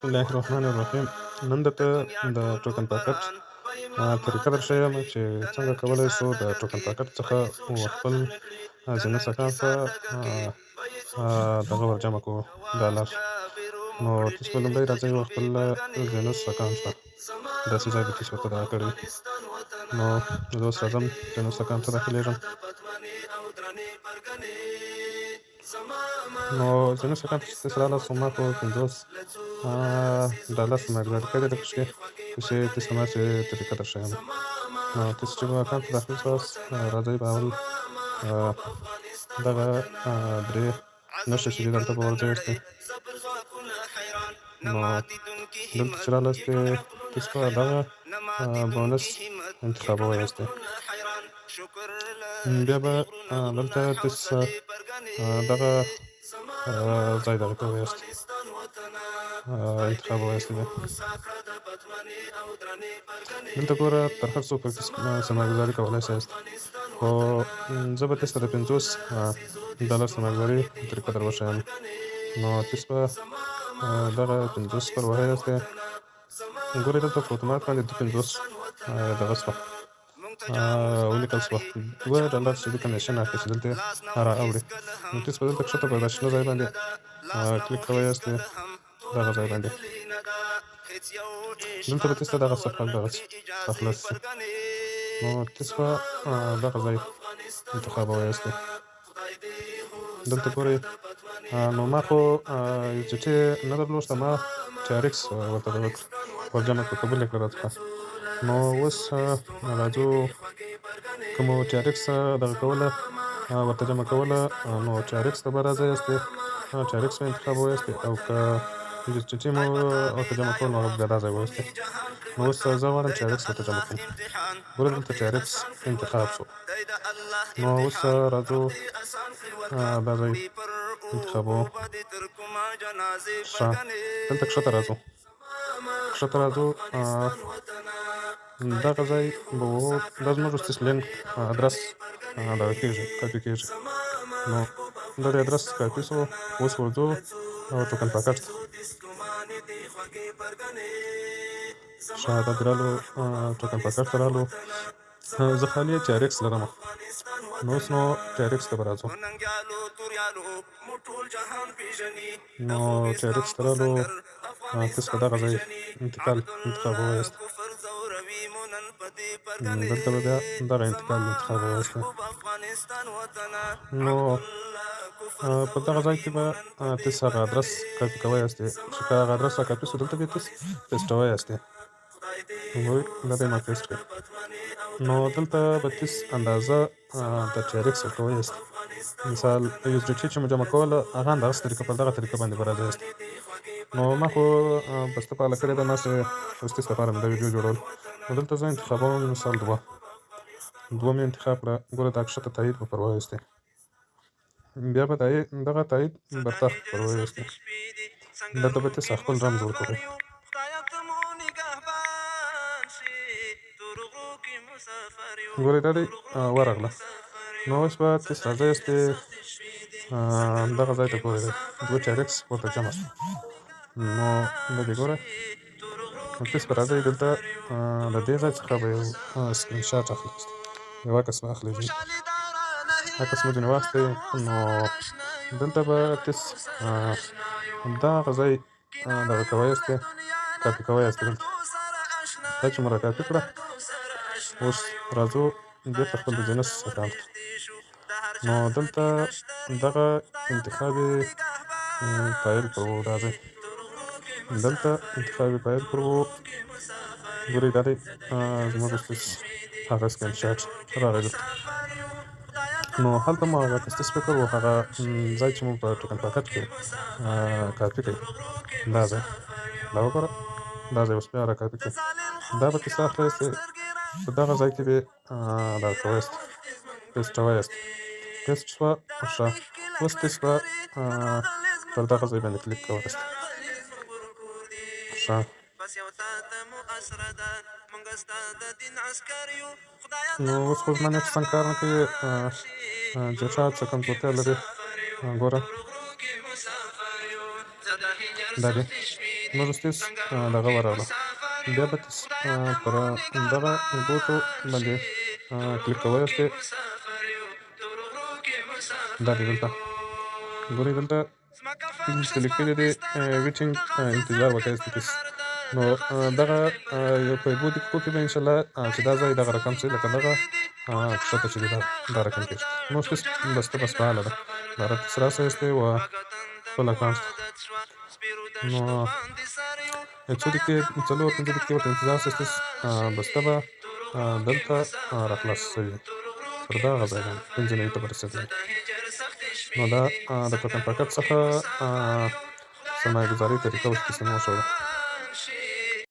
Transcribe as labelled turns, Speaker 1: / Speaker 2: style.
Speaker 1: بسم الله الرحمن الرحیم. نن درته د ټوکن پاکټ طریقه درښیم چې څنګه کولی سو د ټوکن پاکټ څخه خپل زینس اکاونټ ته دغه ورجمع کړو ډالر. نو تاسو به لومړی راځئ خپل زینس اکاونټ ته، داسې ځای به تاسو ورته دغه کړی وي. نو زه اوس راځم زینس اکاونټ ته داخلیږم. نو زینس اکاونټ چې تاسو راغلاست نو ما خو 50 ډالر سرمایه‌ګذاري کړې ده پکښې، چې تاسو ته ما چې طریقه درښیم. نو تاسو چې به اکاونټ ته داخل شواست راځئ به اول دغه درې نښې چې دي دلته به ورځئ. نو دلته چې راغلاستې تاسو به دغه بونس انتخابوئ. بیا به دلته تاسو دغه ځای دغه کوئ انتخابوئ. دلته ګوره تر هر څو پکې سرمایه‌ګذاري کولی شئ، خو زه به تاسو ته د 50 ډالر سرمایه‌ګذاري طریقه در وښیم. نو تاسو به دغه 50 پر وهئ. ګورئ دلته په اتومات باندې د 50 دغه شوه ولیکل شوه 2 ډالر چې د کمیشن اخلي چې دلته راوړي. نو تاسو به دلته کښته په دا شنه ځای باندې کلیک کوئ دغه ځای باندې. دلته به تاسو ته دغه صفحه خلاص شي. نو تاسو به دغه ځای انتخابوئ. دلته ګورئ نو ما خو USDT نه درلوده، ما TRX ورته دغه ورجمع کړو، قبول یې کړه راڅخه. نو اوس راځو که مو TRX دغه کوله ورته جمع کوله، نو TRX ته به راځئ TRX به انتخابوئ، او که USDT مو ورته جمع کول نو بیا دا ځای وویستئ. نو اوس زه غواړم TRX ورته جمع کړم. ګورئ دلته TRX انتخاب شو. نو اوس راځو دا ځای انتخابوو. ښه دلته کښته راځو دغه ځای به ووهو. دا زموږ ستاسو لینک ادرس دغه کېږي، کاپي کېږي. نو دا د ادرس کاپي شو. اوس ورځو ټوکن پاکټ ته. ښه دا دې رالو ټوکن پاکټ ته رالو. زه خالي TRX لرم. نو اوس نو TRX ته به راځو. نو TRX ته رالو، تاسو به دغه ځای انتخابوئ. دلته به بیا دغه انتخابوئ. نو په دغه ځای کې به تاسو هغه ادرس کاپي کوئ، چې که هغه ادرس راکاپي شو دلته به تاسو پیسټوئ. دا به یې ما پیسټ کړ. نو دلته به تاسو اندازه د TRX ورکوئ. مثال USDT چې مو جمع کوله هغه همدغسې طریقه په دغه طریقه باندې به راځئ. نو ما خو بسته فعاله کړې ده، ماسې ستاسو لپاره مې دا ویډیو جوړول. نو دلته زه انتخابوم مثال 2 مې انتخاب کړه. ګوره دا کښته تایید به پر وویستئ. بیا به دغه تایید برطرف پر وویستئ. دلته به تاسو خپل رمز ورکوئ. ګورئ دا دی ورغله. نو اوس به تاسو راځئ دغه ځای ته ګورئ 2 TRX ورته جمع شو. نو دا دې ګوره تاسو به راځئ دلته د دې ځای څخه به یو سکرین شاټ اخلئ، یو عکس به اخلئ. عکس مو ځینې واخیستی. نو دلته به تاسو دغه ځای دغه کوئ کاپي کوئ. دلته دا چې مو راکاپي کړه، اوس راځو بېرته خپل د زینس اکاونټ ته. نو دلته دغه انتخاب فایل پر راځئ. دلته انتخاب فایل پر ګورئ دا دی زموږ ستاسو هغه سکرین شاټ راغی دلته. نو هلته مو هغه ستاسو فکر و هغه ځای چې مو په ټوکن پاکټ کې کاپي کړئ، دا ځای دا وګوره، دا ځای اوس بیا راکاپي کړئ. دا به تاسو اخلئ په دغه ځای کې به دغه کوئ پیسټوئ. پیسټ شوه. ښه اوس تاسو به پر دغه ځای باندې کلیک کوئ. ښه نو اوس خو زما نېټ څنګه کار نه کوي، جټا څه کمزورتیا لري. ګوره دا دی نو وروستی دغه ورغله بیا به پر دغه بوټو باندې کلیک کوئ یاستې دا دی دلته ګورئ دلته دلته لیکلي دی ویټینګ انتظار وکړئ یاستې نو دغه یو په دوه دقیقو کې به انشاءالله چې دا ځای دغه رقم شي لکه دغه کښته چې دی دا رقم کېږي نو بسته بس فعاله ده دا راته راسه یاستې و خپل اکاونټ نو څو دقیقې 4-5 دقیقې ورته انتظار سیستې بسته به دلته راخلاص شوي پر دغه ځای باندې 5 نیټه به رسېدلی نو دا د ټوکن پاکټ څخه سرمایه ګزارۍ طریقه ورته استعمال شوې ده